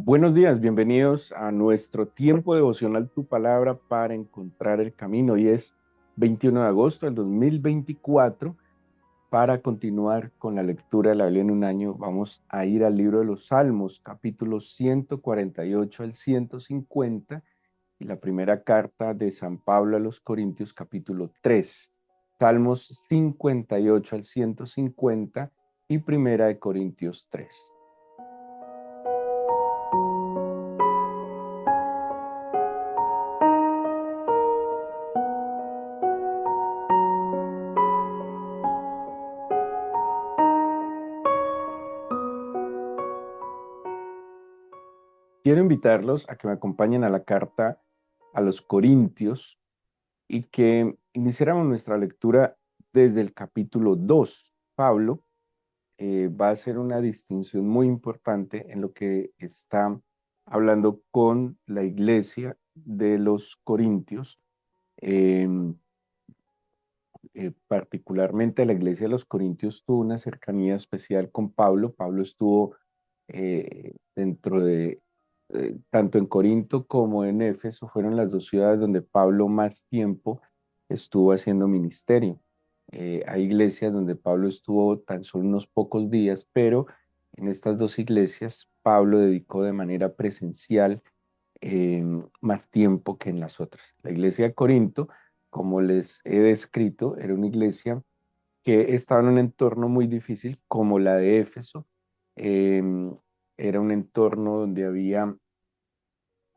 Buenos días, bienvenidos a nuestro tiempo devocional Tu Palabra para encontrar el camino. Hoy es 21 de agosto del 2024. Para continuar con la lectura de la Biblia en un año, vamos a ir al libro de los Salmos, capítulos 148 al 150 y la primera carta de San Pablo a los Corintios, capítulo 3. Salmos 58 al 150 y primera de Corintios 3. Quiero invitarlos a que me acompañen a la carta a los Corintios y que iniciáramos nuestra lectura desde el capítulo 2. Pablo va a hacer una distinción muy importante en lo que está hablando con la iglesia de los Corintios, eh, particularmente la iglesia de los Corintios tuvo una cercanía especial con Pablo. Pablo estuvo dentro de, tanto en Corinto como en Éfeso, fueron las dos ciudades donde Pablo más tiempo estuvo haciendo ministerio. Hay iglesias donde Pablo estuvo tan solo unos pocos días, pero en estas dos iglesias Pablo dedicó de manera presencial más tiempo que en las otras. La iglesia de Corinto, como les he descrito, era una iglesia que estaba en un entorno muy difícil como la de Éfeso. Eh, Era un entorno donde había,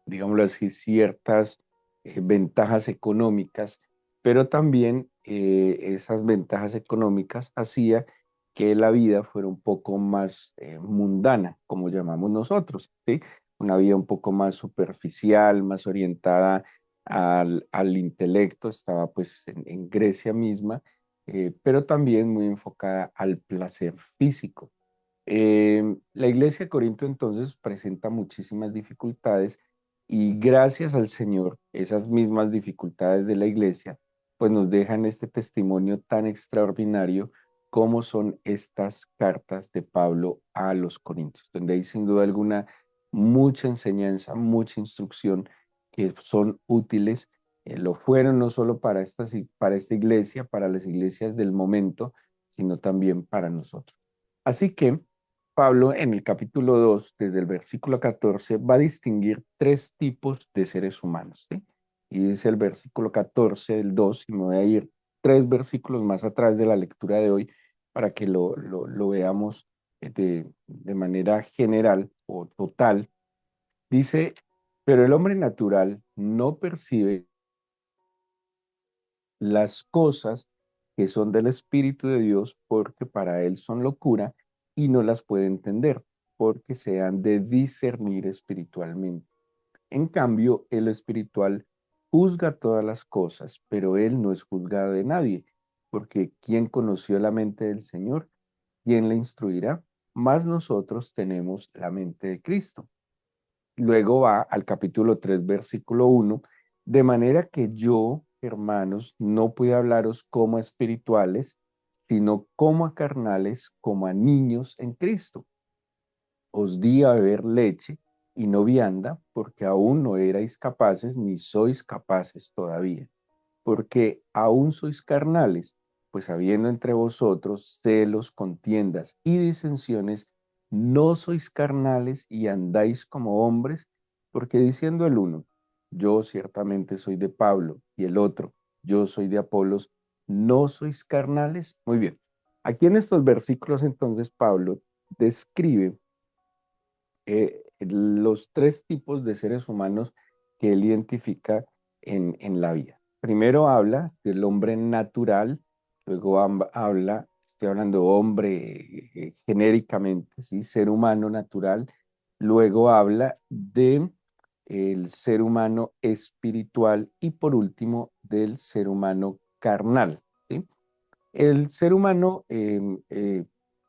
digámoslo así, ciertas ventajas económicas, pero también esas ventajas económicas hacía que la vida fuera un poco más mundana, como llamamos nosotros, ¿sí? Una vida un poco más superficial, más orientada al intelecto, estaba pues en Grecia misma, pero también muy enfocada al placer físico. La iglesia de Corinto entonces presenta muchísimas dificultades y gracias al Señor, esas mismas dificultades de la iglesia, pues nos dejan este testimonio tan extraordinario como son estas cartas de Pablo a los Corintios, donde hay sin duda alguna mucha enseñanza, mucha instrucción que son útiles. Lo fueron no solo para esta iglesia, para las iglesias del momento, sino también para nosotros. Así que Pablo en el capítulo 2, desde el versículo 14, va a distinguir tres tipos de seres humanos, ¿sí? Y dice el versículo 14 del 2, y me voy a ir tres versículos más atrás de la lectura de hoy para que lo veamos de manera general o total. Dice, pero el hombre natural no percibe las cosas que son del Espíritu de Dios porque para él son locura y no las puede entender porque se han de discernir espiritualmente. En cambio, el espiritual juzga todas las cosas, pero él no es juzgado de nadie, porque ¿quién conoció la mente del Señor? ¿Quién le instruirá? Más nosotros tenemos la mente de Cristo. Luego va al capítulo 3 versículo 1 de manera que yo, hermanos, no puedo hablaros como a espirituales, sino como a carnales, como a niños en Cristo. Os di a beber leche y no vianda, porque aún no erais capaces, ni sois capaces todavía, porque aún sois carnales, pues habiendo entre vosotros celos, contiendas y disensiones, no sois carnales y andáis como hombres, porque diciendo el uno, yo ciertamente soy de Pablo, y el otro, yo soy de Apolos, ¿no sois carnales? Muy bien. Aquí en estos versículos entonces Pablo describe los tres tipos de seres humanos que él identifica en la vida. Primero habla del hombre natural, luego habla, estoy hablando hombre genéricamente, ¿sí? Ser humano natural, luego habla de el ser humano espiritual y por último del ser humano carnal, ¿sí? El ser humano,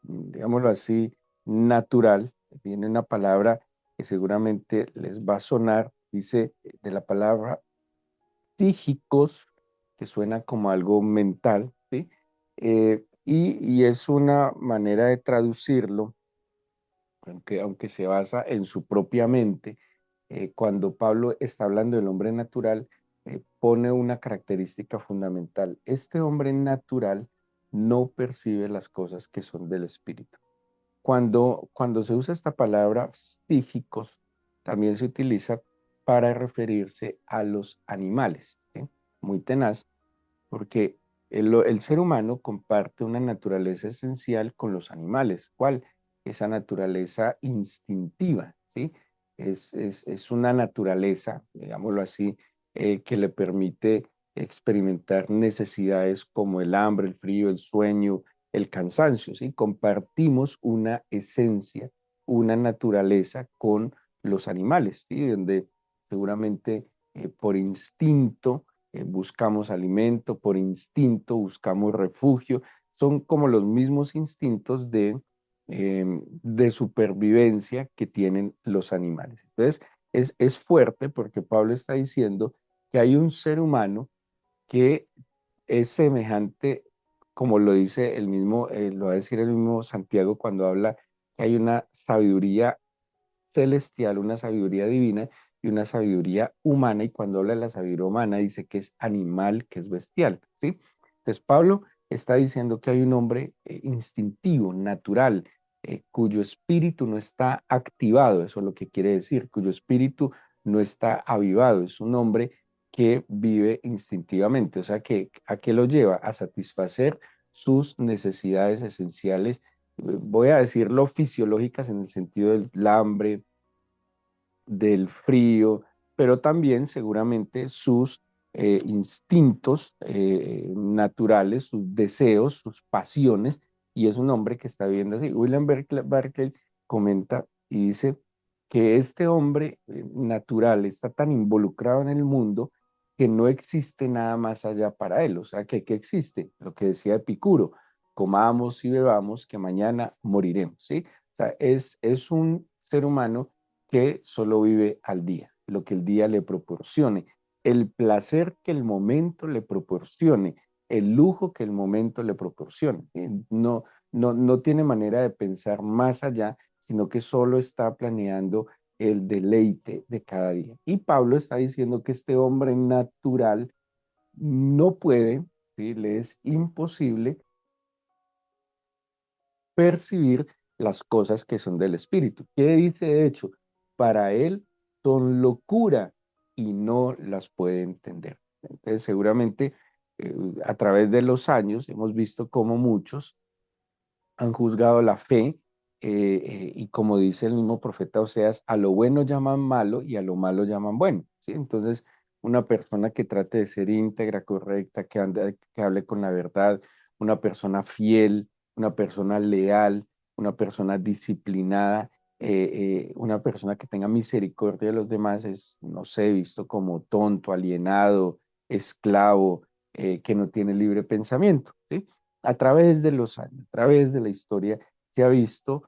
digámoslo así, natural, viene una palabra que seguramente les va a sonar, dice de la palabra psíquicos, que suena como algo mental, ¿sí? Y es una manera de traducirlo aunque se basa en su propia mente, cuando Pablo está hablando del hombre natural, pone una característica fundamental. Este hombre natural no percibe las cosas que son del espíritu. Cuando se usa esta palabra psíquicos, también se utiliza para referirse a los animales, ¿sí? Muy tenaz, porque el ser humano comparte una naturaleza esencial con los animales. ¿Cuál? Esa naturaleza instintiva, ¿sí? Es una naturaleza, digámoslo así, que le permite experimentar necesidades como el hambre, el frío, el sueño, el cansancio, ¿sí? Compartimos una esencia, una naturaleza con los animales, ¿sí? Donde seguramente por instinto buscamos alimento, por instinto buscamos refugio, son como los mismos instintos de supervivencia que tienen los animales. Entonces, es fuerte porque Pablo está diciendo que hay un ser humano que es semejante, como lo dice el mismo, lo va a decir el mismo Santiago cuando habla que hay una sabiduría celestial, una sabiduría divina y una sabiduría humana, y cuando habla de la sabiduría humana dice que es animal, que es bestial, ¿sí? Entonces Pablo está diciendo que hay un hombre instintivo, natural, cuyo espíritu no está activado, eso es lo que quiere decir, cuyo espíritu no está avivado, es un hombre que vive instintivamente, o sea que ¿a qué lo lleva? A satisfacer sus necesidades esenciales, voy a decirlo fisiológicas en el sentido del hambre, del frío, pero también seguramente sus instintos naturales, sus deseos, sus pasiones, y es un hombre que está viviendo así. William Barclay comenta y dice que este hombre natural está tan involucrado en el mundo que no existe nada más allá para él, o sea, que ¿qué existe? Lo que decía Epicuro, comamos y bebamos que mañana moriremos, ¿sí? O sea, es un ser humano que solo vive al día, lo que el día le proporcione, el placer que el momento le proporcione, el lujo que el momento le proporcione. No, no tiene manera de pensar más allá, sino que solo está planeando el deleite de cada día. Y Pablo está diciendo que este hombre natural no puede, ¿sí? Le es imposible percibir las cosas que son del Espíritu. ¿Qué dice de hecho? Para él son locura y no las puede entender. Entonces, seguramente a través de los años hemos visto cómo muchos han juzgado la fe y como dice el mismo profeta Oseas, a lo bueno llaman malo y a lo malo llaman bueno, ¿sí? Entonces, una persona que trate de ser íntegra, correcta, que hable con la verdad, una persona fiel, una persona leal, una persona disciplinada, una persona que tenga misericordia de los demás es, no sé, visto como tonto, alienado, esclavo, que no tiene libre pensamiento, ¿sí? A través de los años, a través de la historia, se ha visto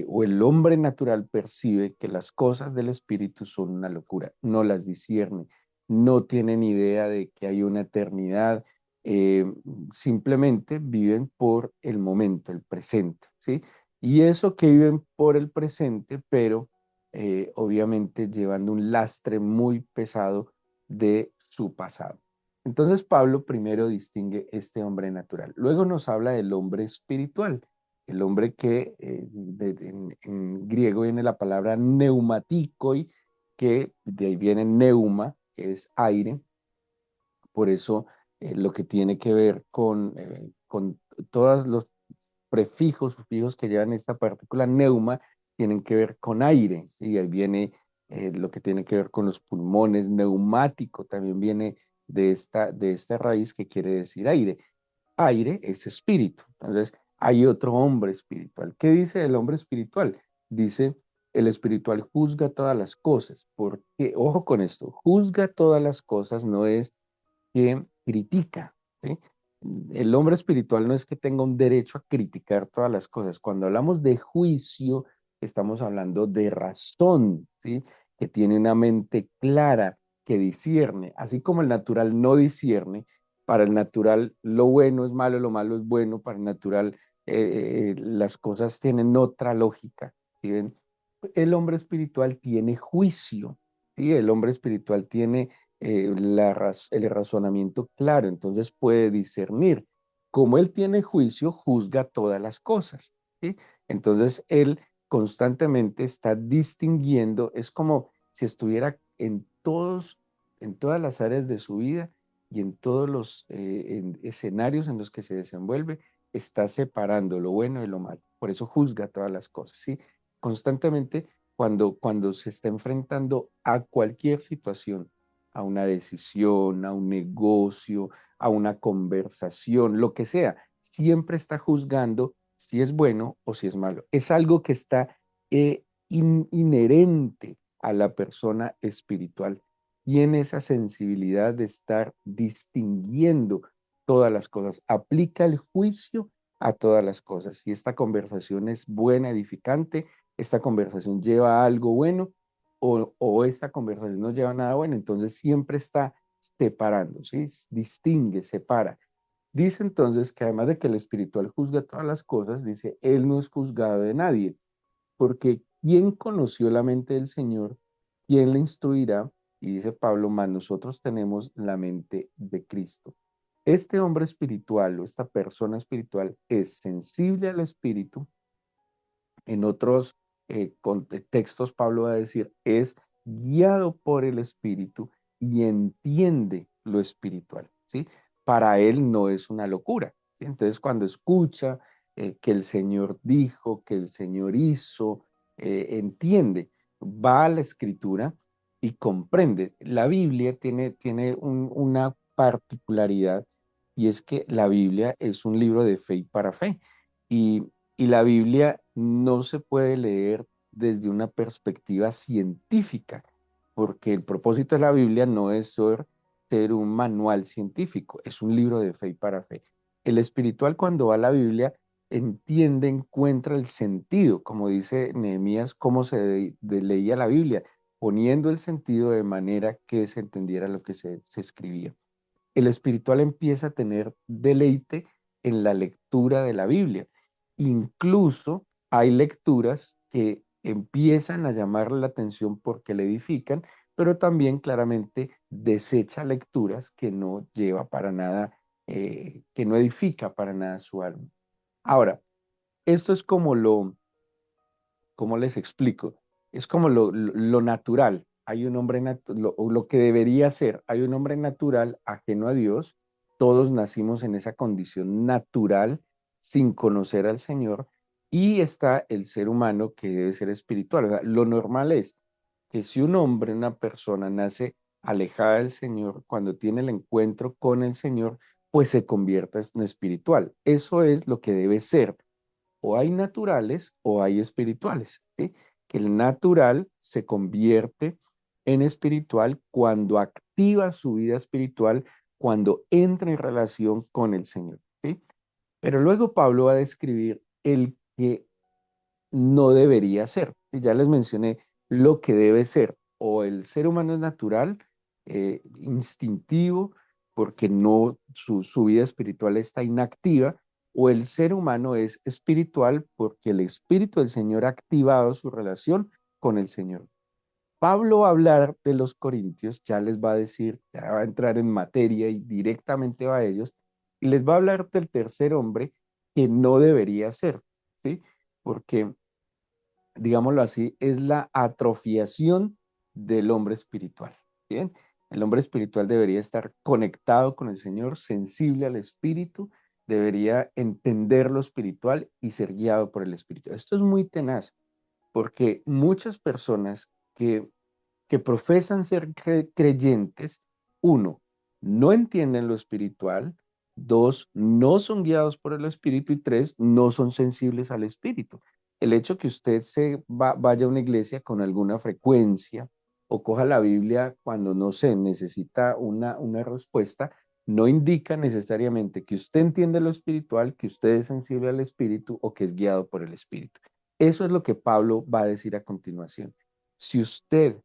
o el hombre natural percibe que las cosas del espíritu son una locura, no las discierne, no tienen idea de que hay una eternidad, eh, simplemente viven por el momento, el presente, ¿sí? Y eso que viven por el presente, pero obviamente llevando un lastre muy pesado de su pasado. Entonces Pablo primero distingue este hombre natural. Luego nos habla del hombre espiritual, el hombre que en griego viene la palabra neumatikoi, que de ahí viene neuma, que es aire. Por eso lo que tiene que ver con todos los prefijos, sufijos que llevan esta partícula neuma, tienen que ver con aire, ¿sí? Ahí viene lo que tiene que ver con los pulmones, neumático también viene de esta raíz que quiere decir aire. Aire es espíritu. Entonces, hay otro hombre espiritual. ¿Qué dice el hombre espiritual? Dice, el espiritual juzga todas las cosas. Porque, ojo con esto, juzga todas las cosas no es que critica, ¿sí? El hombre espiritual no es que tenga un derecho a criticar todas las cosas. Cuando hablamos de juicio, estamos hablando de razón, ¿sí? Que tiene una mente clara, que discierne, así como el natural no discierne. Para el natural lo bueno es malo, lo malo es bueno. Para el natural las cosas tienen otra lógica. ¿Sí ven? El hombre espiritual tiene juicio, ¿sí? El hombre espiritual tiene el razonamiento claro, entonces puede discernir. Como él tiene juicio, juzga todas las cosas, ¿sí? Entonces él constantemente está distinguiendo, es como si estuviera en todas las áreas de su vida y en todos los escenarios en los que se desenvuelve, está separando lo bueno de lo malo. Por eso juzga todas las cosas, ¿sí? Constantemente cuando se está enfrentando a cualquier situación, a una decisión, a un negocio, a una conversación, lo que sea, siempre está juzgando si es bueno o si es malo. Es algo que está inherente a la persona espiritual. Tiene esa sensibilidad de estar distinguiendo todas las cosas. Aplica el juicio a todas las cosas. Si esta conversación es buena, edificante, esta conversación lleva a algo bueno o esta conversación no lleva a nada bueno, entonces siempre está separando, ¿sí? Distingue, separa. Dice entonces que además de que el espiritual juzga todas las cosas, dice, él no es juzgado de nadie, porque ¿quién conoció la mente del Señor? ¿Quién le instruirá? Y dice Pablo, más nosotros tenemos la mente de Cristo. Este hombre espiritual o esta persona espiritual es sensible al espíritu. En otros textos, Pablo va a decir, es guiado por el Espíritu y entiende lo espiritual, ¿sí? Para él no es una locura, ¿sí? Entonces, cuando escucha que el Señor dijo, que el Señor hizo, entiende, va a la Escritura y comprende. La Biblia tiene una particularidad y es que la Biblia es un libro de fe y para fe. Y y la Biblia no se puede leer desde una perspectiva científica, porque el propósito de la Biblia no es ser un manual científico, es un libro de fe y para fe. El espiritual cuando va a la Biblia entiende, encuentra el sentido, como dice Nehemías, cómo leía la Biblia, poniendo el sentido de manera que se entendiera lo que se escribía. El espiritual empieza a tener deleite en la lectura de la Biblia. Incluso hay lecturas que empiezan a llamarle la atención porque le edifican, pero también claramente desecha lecturas que no lleva para nada, que no edifica para nada su alma. Ahora, esto es como ¿cómo les explico? Es como lo natural. Hay un hombre, lo que debería ser, hay un hombre natural ajeno a Dios. Todos nacimos en esa condición natural sin conocer al Señor. Y está el ser humano que debe ser espiritual. O sea, lo normal es que si un hombre, una persona nace alejada del Señor, cuando tiene el encuentro con el Señor, pues se convierta en espiritual. Eso es lo que debe ser, o hay naturales o hay espirituales, ¿sí? Que el natural se convierte en espiritual cuando activa su vida espiritual, cuando entra en relación con el Señor, ¿sí? Pero luego Pablo va a describir el que no debería ser. Y ya les mencioné lo que debe ser. O el ser humano es natural, instintivo, porque no, su vida espiritual está inactiva, o el ser humano es espiritual porque el Espíritu del Señor ha activado su relación con el Señor. Pablo va a hablar de los corintios, ya les va a decir, ya va a entrar en materia y directamente va a ellos, y les va a hablar del tercer hombre que no debería ser, ¿sí? Porque digámoslo así, es la atrofiación del hombre espiritual. Bien, el hombre espiritual debería estar conectado con el Señor, sensible al Espíritu, debería entender lo espiritual y ser guiado por el Espíritu. Esto es muy tenaz, porque muchas personas que profesan ser creyentes, uno, no entienden lo espiritual, dos, no son guiados por el Espíritu y tres, no son sensibles al Espíritu. El hecho que usted vaya a una iglesia con alguna frecuencia o coja la Biblia cuando no se necesita una respuesta, no indica necesariamente que usted entiende lo espiritual, que usted es sensible al Espíritu o que es guiado por el Espíritu. Eso es lo que Pablo va a decir a continuación. Si usted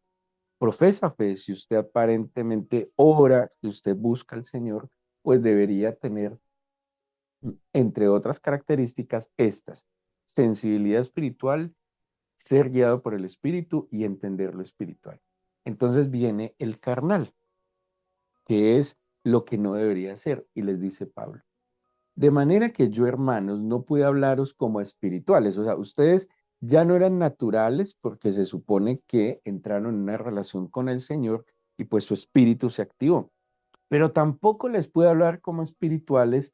profesa fe, si usted aparentemente ora, si usted busca al Señor, pues debería tener, entre otras características, estas: sensibilidad espiritual, ser guiado por el Espíritu y entender lo espiritual. Entonces viene el carnal, que es lo que no debería ser, y les dice Pablo. De manera que yo, hermanos, no pude hablaros como espirituales. O sea, ustedes ya no eran naturales porque se supone que entraron en una relación con el Señor y pues su espíritu se activó. Pero tampoco les pude hablar como espirituales,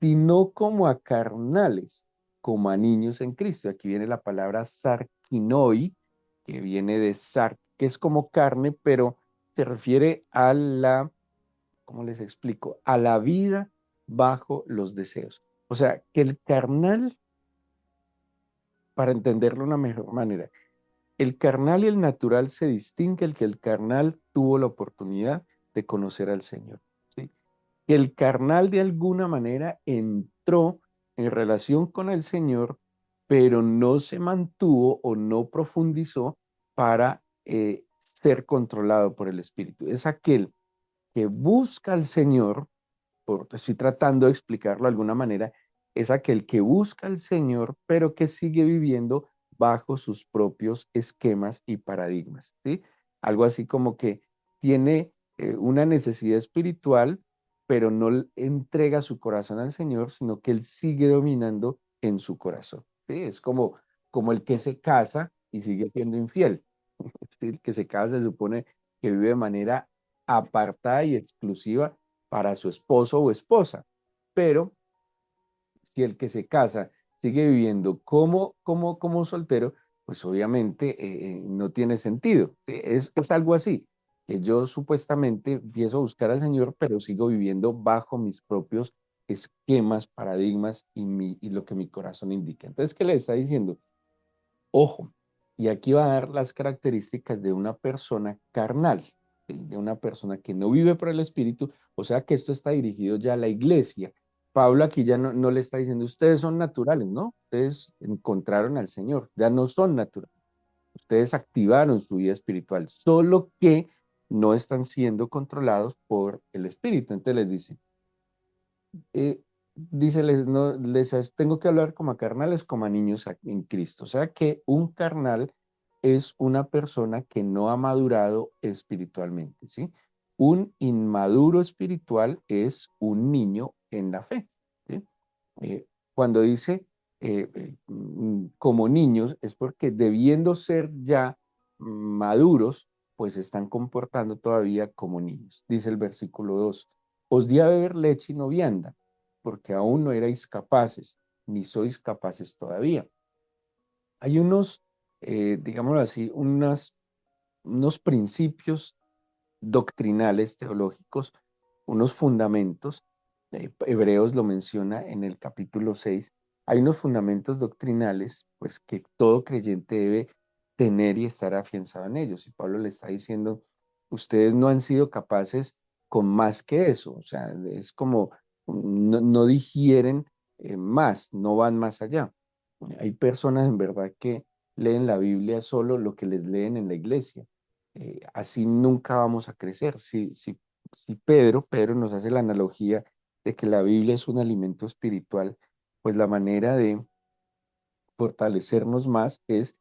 sino como a carnales, como a niños en Cristo. Aquí viene la palabra sarkinoi, que viene de sar, que es como carne, pero se refiere a la, ¿cómo les explico? A la vida bajo los deseos. O sea, que el carnal, para entenderlo de una mejor manera, el carnal y el natural se distingue el que el carnal tuvo la oportunidad de conocer al Señor. ¿Sí? Que el carnal de alguna manera entró en relación con el Señor, pero no se mantuvo o no profundizó para ser controlado por el Espíritu. Es aquel que busca al Señor, estoy tratando de explicarlo de alguna manera, es aquel que busca al Señor, pero que sigue viviendo bajo sus propios esquemas y paradigmas, ¿sí? Algo así como que tiene una necesidad espiritual, pero no entrega su corazón al Señor, sino que él sigue dominando en su corazón, ¿sí? Es como el que se casa y sigue siendo infiel. El que se casa se supone que vive de manera apartada y exclusiva para su esposo o esposa. Pero si el que se casa sigue viviendo como soltero, pues obviamente no tiene sentido. ¿Sí? Es algo así, que yo supuestamente empiezo a buscar al Señor, pero sigo viviendo bajo mis propios esquemas, paradigmas y lo que mi corazón indica. Entonces, ¿qué le está diciendo? Ojo, y aquí va a dar las características de una persona carnal, ¿sí? De una persona que no vive por el Espíritu, o sea que esto está dirigido ya a la iglesia. Pablo aquí ya no le está diciendo, ustedes son naturales, ¿no? Ustedes encontraron al Señor, ya no son naturales, ustedes activaron su vida espiritual, solo que no están siendo controlados por el Espíritu. Entonces les dice, dice, no, tengo que hablar como a carnales, como a niños en Cristo. O sea que un carnal es una persona que no ha madurado espiritualmente, ¿sí? Un inmaduro espiritual es un niño en la fe, ¿sí? Eh, Cuando dice como niños es porque debiendo ser ya maduros, pues se están comportando todavía como niños. Dice el versículo 2, os di a beber leche y no vianda, porque aún no erais capaces, ni sois capaces todavía. Hay unos, digámoslo así, unos principios doctrinales, teológicos, unos fundamentos, Hebreos lo menciona en el capítulo 6, hay unos fundamentos doctrinales, pues que todo creyente debe tener y estar afianzado en ellos. Y Pablo le está diciendo, ustedes no han sido capaces con más que eso, o sea, es como no digieren más, no van más allá. Hay personas en verdad que leen la Biblia solo lo que les leen en la iglesia. Así nunca vamos a crecer. Si Pedro nos hace la analogía de que la Biblia es un alimento espiritual, pues la manera de fortalecernos más es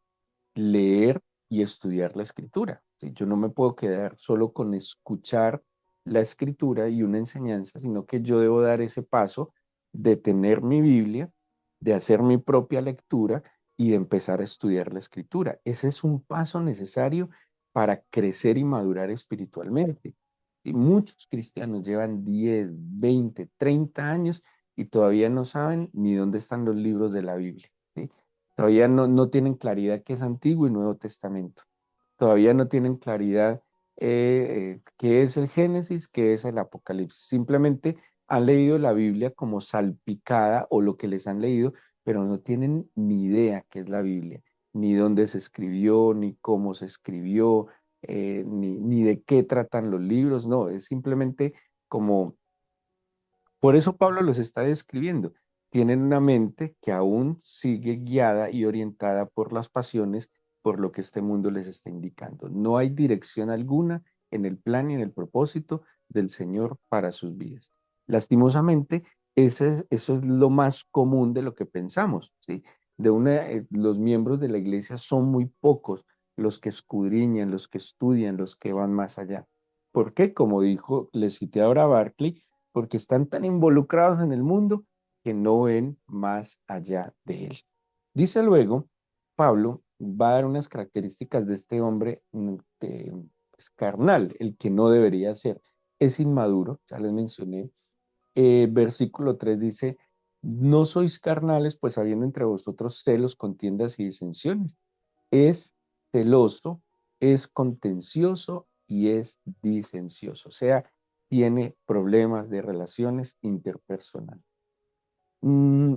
leer y estudiar la escritura. ¿Sí? Yo no me puedo quedar solo con escuchar la escritura y una enseñanza, sino que yo debo dar ese paso de tener mi Biblia, de hacer mi propia lectura y de empezar a estudiar la escritura. Ese es un paso necesario para crecer y madurar espiritualmente. Y muchos cristianos llevan 10, 20, 30 años y todavía no saben ni dónde están los libros de la Biblia. ¿Sí? Todavía no tienen claridad qué es Antiguo y Nuevo Testamento. Todavía no tienen claridad qué es el Génesis, qué es el Apocalipsis. Simplemente han leído la Biblia como salpicada o lo que les han leído, pero no tienen ni idea qué es la Biblia, ni dónde se escribió, ni cómo se escribió, ni de qué tratan los libros. No, es simplemente como por eso Pablo los está describiendo. Tienen una mente que aún sigue guiada y orientada por las pasiones, por lo que este mundo les está indicando. No hay dirección alguna en el plan y en el propósito del Señor para sus vidas. Lastimosamente, eso es lo más común de lo que pensamos, ¿sí? los miembros de la iglesia son muy pocos los que escudriñan, los que estudian, los que van más allá. ¿Por qué? Como dijo, le cité ahora a Barclay, porque están tan involucrados en el mundo que no ven más allá de él. Dice luego, Pablo va a dar unas características de este hombre pues, carnal, el que no debería ser. Es inmaduro, ya les mencioné. Versículo 3 dice, no sois carnales, pues habiendo entre vosotros celos, contiendas y disensiones. Es celoso, es contencioso y es disencioso. O sea, tiene problemas de relaciones interpersonales. Mm,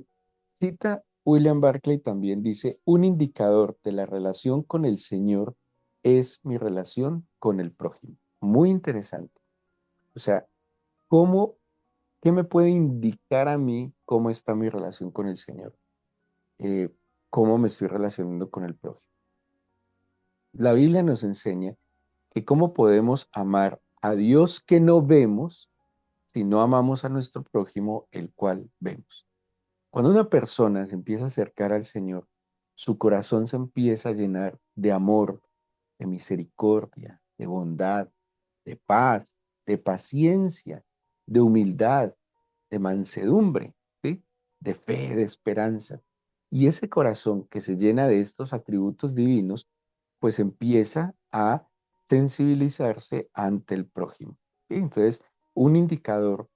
cita William Barclay también dice, un indicador de la relación con el Señor es mi relación con el prójimo. Muy interesante. O sea, ¿cómo, qué me puede indicar a mí cómo está mi relación con el Señor? Eh, ¿Cómo me estoy relacionando con el prójimo? La Biblia nos enseña que cómo podemos amar a Dios que no vemos si no amamos a nuestro prójimo, el cual vemos. Cuando una persona se empieza a acercar al Señor, su corazón se empieza a llenar de amor, de misericordia, de bondad, de paz, de paciencia, de humildad, de mansedumbre, ¿sí? De fe, de esperanza. Y ese corazón que se llena de estos atributos divinos, pues empieza a sensibilizarse ante el prójimo, ¿sí? Entonces, un indicador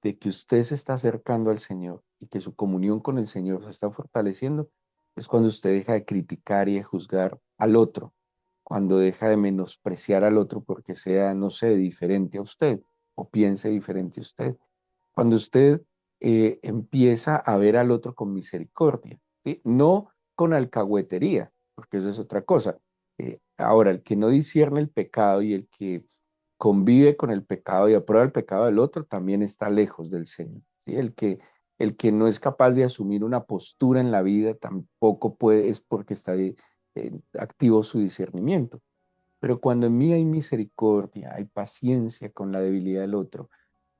de que usted se está acercando al Señor y que su comunión con el Señor se está fortaleciendo, es cuando usted deja de criticar y de juzgar al otro, cuando deja de menospreciar al otro porque sea, no sé, diferente a usted o piense diferente a usted, cuando usted empieza a ver al otro con misericordia, ¿sí? No con alcahuetería, porque eso es otra cosa. Ahora, el que no discierne el pecado y el que convive con el pecado y aprueba el pecado del otro también está lejos del Señor, ¿sí? El que no es capaz de asumir una postura en la vida tampoco puede, es porque está activo su discernimiento. Pero cuando en mí hay misericordia, hay paciencia con la debilidad del otro,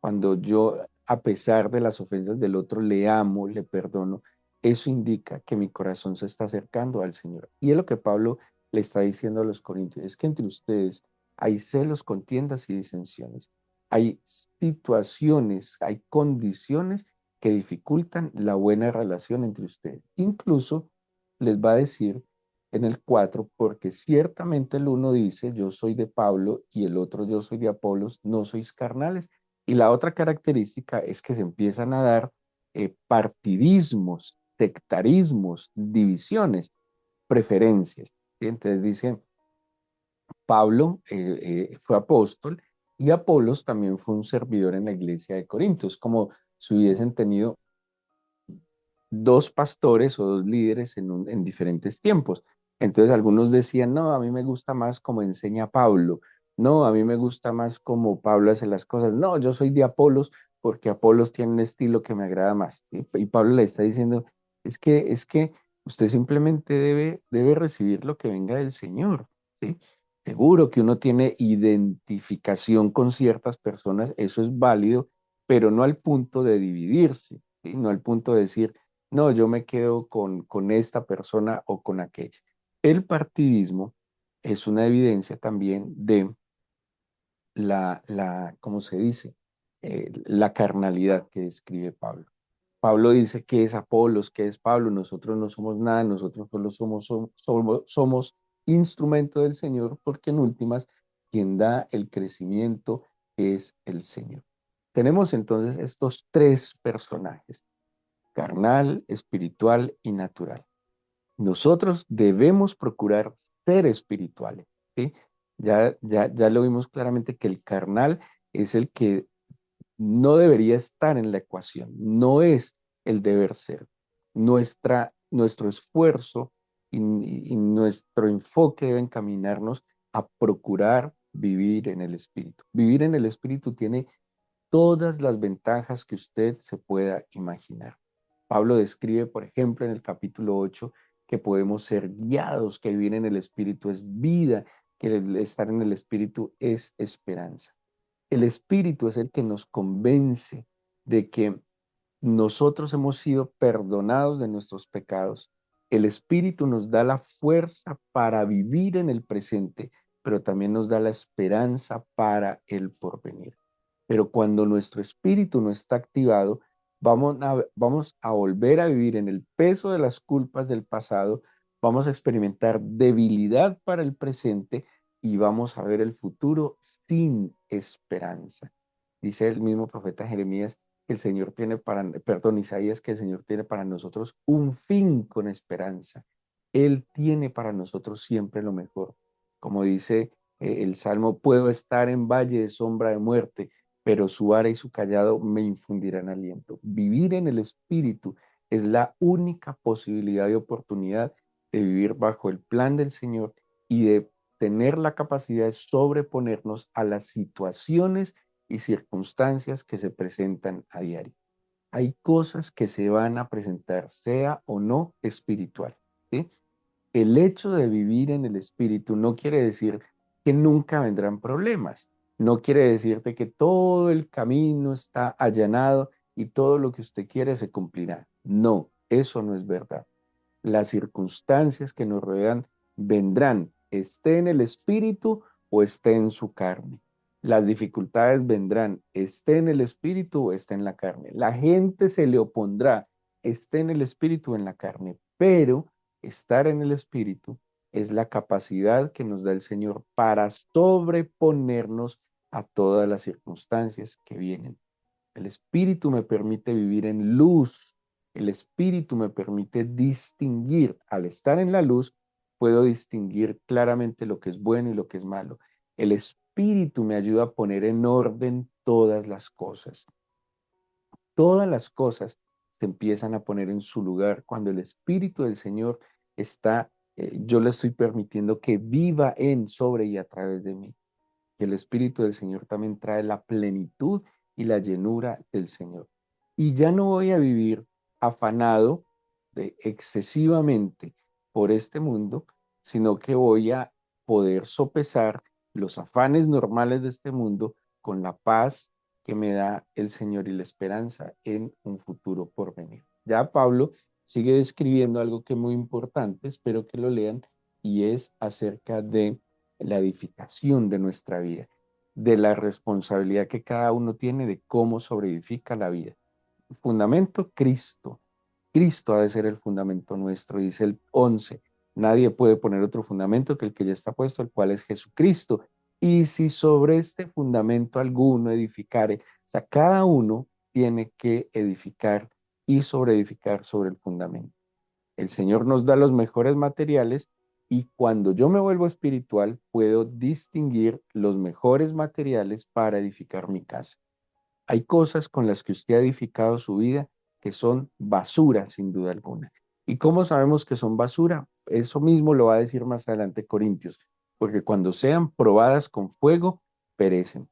cuando yo, a pesar de las ofensas del otro, le amo, le perdono, eso indica que mi corazón se está acercando al Señor. Y es lo que Pablo le está diciendo a los corintios, es que entre ustedes hay celos, contiendas y disensiones. Hay situaciones, hay condiciones que dificultan la buena relación entre ustedes. Incluso les va a decir en el 4 porque ciertamente el uno dice, yo soy de Pablo, y el otro, yo soy de Apolos, no sois carnales. Y la otra característica es que se empiezan a dar partidismos, sectarismos, divisiones, preferencias. ¿Sí? Entonces dice, Pablo fue apóstol y Apolos también fue un servidor en la iglesia de Corintios, como si hubiesen tenido dos pastores o dos líderes en diferentes tiempos. Entonces algunos decían, no, a mí me gusta más como enseña Pablo, no, a mí me gusta más como Pablo hace las cosas, no, yo soy de Apolos porque Apolos tiene un estilo que me agrada más. ¿Sí? Y Pablo le está diciendo, es que usted simplemente debe recibir lo que venga del Señor. ¿Sí? Seguro que uno tiene identificación con ciertas personas, eso es válido, pero no al punto de dividirse, ¿sí? No al punto de decir, no, yo me quedo con esta persona o con aquella. El partidismo es una evidencia también de ¿cómo se dice? La carnalidad que describe Pablo. Pablo dice que es Apolos, que es Pablo, nosotros no somos nada, nosotros solo somos instrumento del Señor, porque en últimas quien da el crecimiento es el Señor. Tenemos entonces estos tres personajes: carnal, espiritual y natural. Nosotros debemos procurar ser espirituales, ¿sí? Ya lo vimos claramente que el carnal es el que no debería estar en la ecuación, no es el deber ser. Nuestro esfuerzo y nuestro enfoque debe encaminarnos a procurar vivir en el espíritu. Vivir en el espíritu tiene todas las ventajas que usted se pueda imaginar. Pablo describe, por ejemplo, en el capítulo 8, que podemos ser guiados, que vivir en el Espíritu es vida, que el estar en el Espíritu es esperanza. El Espíritu es el que nos convence de que nosotros hemos sido perdonados de nuestros pecados. El Espíritu nos da la fuerza para vivir en el presente, pero también nos da la esperanza para el porvenir. Pero cuando nuestro espíritu no está activado, vamos a volver a vivir en el peso de las culpas del pasado, vamos a experimentar debilidad para el presente y vamos a ver el futuro sin esperanza. Dice el mismo profeta Jeremías que el Señor tiene para, perdón, Isaías, que el Señor tiene para nosotros un fin con esperanza. Él tiene para nosotros siempre lo mejor. Como dice el Salmo, puedo estar en valle de sombra de muerte, pero su vara y su callado me infundirán aliento. Vivir en el Espíritu es la única posibilidad y oportunidad de vivir bajo el plan del Señor y de tener la capacidad de sobreponernos a las situaciones y circunstancias que se presentan a diario. Hay cosas que se van a presentar, sea o no espiritual, ¿sí? El hecho de vivir en el espíritu no quiere decir que nunca vendrán problemas. No quiere decirte que todo el camino está allanado y todo lo que usted quiere se cumplirá. No, eso no es verdad. Las circunstancias que nos rodean vendrán, esté en el espíritu o esté en su carne. Las dificultades vendrán, esté en el espíritu o esté en la carne. La gente se le opondrá, esté en el espíritu o en la carne, pero estar en el espíritu es la capacidad que nos da el Señor para sobreponernos a todas las circunstancias que vienen. El espíritu me permite vivir en luz. El espíritu me permite distinguir. Al estar en la luz, puedo distinguir claramente lo que es bueno y lo que es malo. El espíritu me ayuda a poner en orden todas las cosas. Todas las cosas se empiezan a poner en su lugar cuando el espíritu del Señor está, yo le estoy permitiendo que viva en, sobre y a través de mí. El Espíritu del Señor también trae la plenitud y la llenura del Señor. Y ya no voy a vivir afanado excesivamente por este mundo, sino que voy a poder sopesar los afanes normales de este mundo con la paz que me da el Señor y la esperanza en un futuro por venir. Ya Pablo sigue describiendo algo que es muy importante, espero que lo lean, y es acerca de la edificación de nuestra vida, de la responsabilidad que cada uno tiene de cómo sobreedifica la vida. Fundamento, Cristo. Cristo ha de ser el fundamento nuestro, dice el 11. Nadie puede poner otro fundamento que el que ya está puesto, el cual es Jesucristo. Y si sobre este fundamento alguno edificare, o sea, cada uno tiene que edificar y sobreedificar sobre el fundamento. El Señor nos da los mejores materiales y cuando yo me vuelvo espiritual, puedo distinguir los mejores materiales para edificar mi casa. Hay cosas con las que usted ha edificado su vida que son basura, sin duda alguna. ¿Y cómo sabemos que son basura? Eso mismo lo va a decir más adelante Corintios, porque cuando sean probadas con fuego, perecen.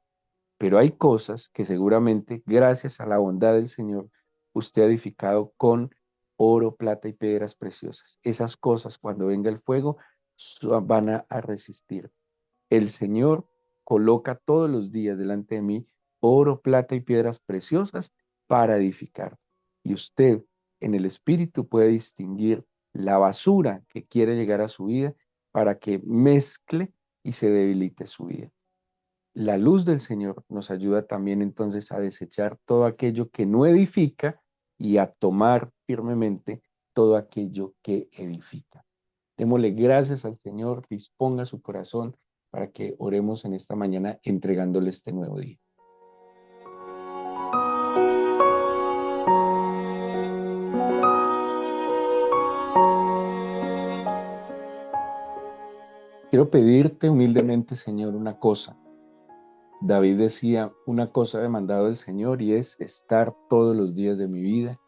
Pero hay cosas que seguramente, gracias a la bondad del Señor, usted ha edificado con oro, plata y piedras preciosas. Esas cosas, cuando venga el fuego, van a resistir. El Señor coloca todos los días delante de mí oro, plata y piedras preciosas para edificar. Y usted en el Espíritu puede distinguir la basura que quiere llegar a su vida para que mezcle y se debilite su vida. La luz del Señor nos ayuda también entonces a desechar todo aquello que no edifica y a tomar firmemente todo aquello que edifica. Démosle gracias al Señor, disponga su corazón para que oremos en esta mañana entregándole este nuevo día. Quiero pedirte humildemente, Señor, una cosa. David decía, una cosa he demandado del Señor y es estar todos los días de mi vida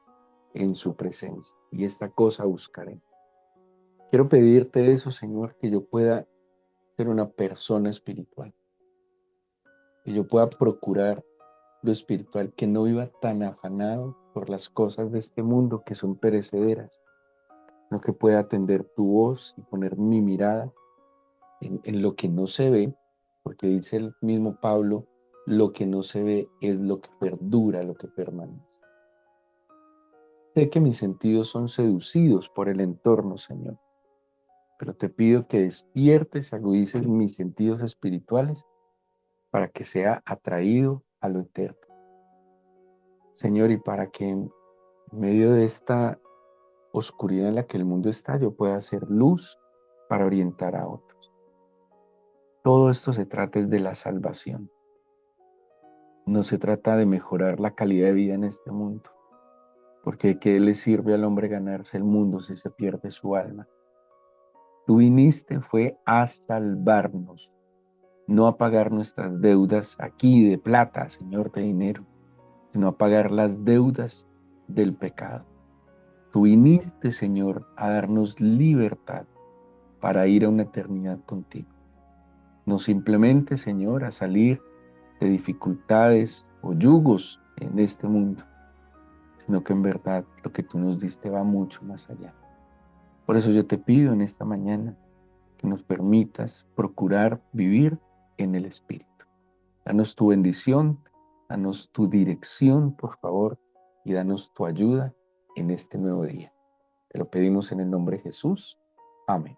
en su presencia. Y esta cosa buscaré. Quiero pedirte eso, Señor, que yo pueda ser una persona espiritual, que yo pueda procurar lo espiritual, que no viva tan afanado por las cosas de este mundo que son perecederas, sino que pueda atender tu voz y poner mi mirada en lo que no se ve, porque dice el mismo Pablo, lo que no se ve es lo que perdura, lo que permanece. Sé que mis sentidos son seducidos por el entorno, Señor, pero te pido que despiertes, agudices mis sentidos espirituales para que sea atraído a lo eterno. Señor, y para que en medio de esta oscuridad en la que el mundo está, yo pueda hacer luz para orientar a otros. Todo esto se trata de la salvación. No se trata de mejorar la calidad de vida en este mundo, porque ¿de qué le sirve al hombre ganarse el mundo si se pierde su alma? Tú viniste fue a salvarnos, no a pagar nuestras deudas aquí de plata, Señor, de dinero, sino a pagar las deudas del pecado. Tú viniste, Señor, a darnos libertad para ir a una eternidad contigo. No simplemente, Señor, a salir de dificultades o yugos en este mundo, sino que en verdad lo que tú nos diste va mucho más allá. Por eso yo te pido en esta mañana que nos permitas procurar vivir en el Espíritu. Danos tu bendición, danos tu dirección, por favor, y danos tu ayuda en este nuevo día. Te lo pedimos en el nombre de Jesús. Amén.